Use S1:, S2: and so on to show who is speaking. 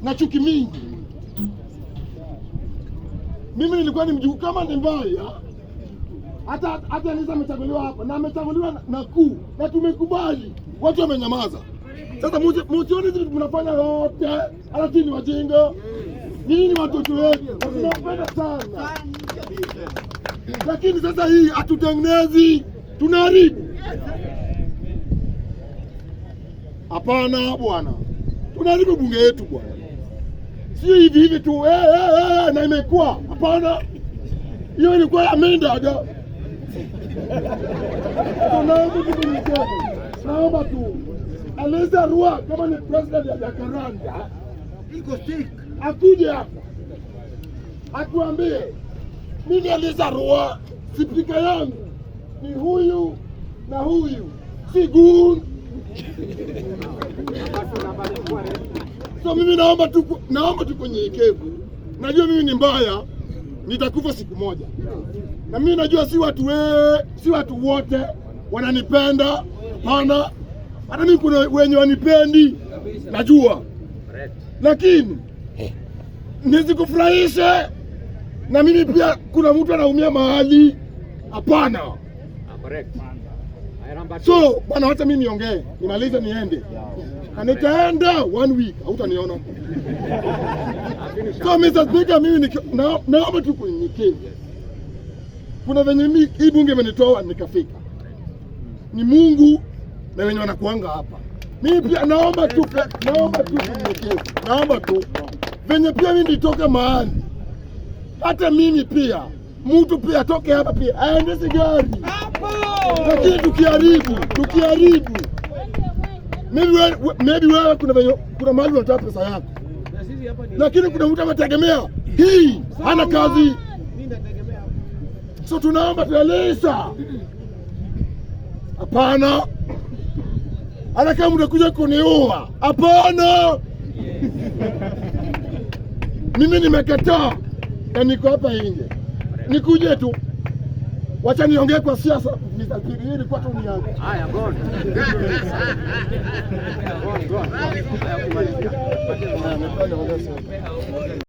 S1: na chuki mingi. Mimi nilikuwa ni mjuu kama ni mbaya, hata Liza amechaguliwa hapa na amechaguliwa na kuu na tumekubali, watu wamenyamaza. Sasa msione hizi tunafanya yote, alafu ni wajinga. Nyinyi ni watoto wetu, tunawapenda sana. Lakini sasa hii hatutengenezi, tunaharibu. Hapana bwana, tunaharibu bunge yetu bwana. Sio hivi hivi tu na imekuwa. Hapana, hiyo ilikuwa amenda. Naomba tu Eliza Rua kama ni president ya Jacaranda iko stick akuje hapa atuambie, mimi Eliza Rua spika yangu ni huyu na huyu, si gun. So mimi naomba tu kunyenyekevu. Najua mimi ni mbaya, nitakufa siku moja, na mimi najua si watu wote wananipenda. Hapana, hata mimi kuna wenye wanipendi, najua, lakini nisikufurahishe na mimi pia kuna mtu anaumia mahali. Hapana. So bwana, wacha mimi niongee, nimalize niende, na nitaenda 1 week, hautaniona. So Mr. Speaker, mimi naomba tu kunyenyekevu. Kuna venye hii bunge imenitoa nikafika, ni Mungu na wenye wanakuanga hapa. Mimi pia naomba tu kunyenyekevu, naomba tu venye pia mimi nitoke mahali, hata mimi pia mtu pia atoke hapa pia aendeshe gari. Lakini tukiharibu, maybe wewe kuna mahali unataka pesa yako, lakini kuna mtu anategemea hii hana kazi. So tunaomba tueleza, hapana. Hata kama mtakuja kuniua, hapana. Mimi nimekataa na niko hapa nje, nikuje tu, wacha niongee kwa siasa. Hii ilikuwa tu nianze. Haya, go.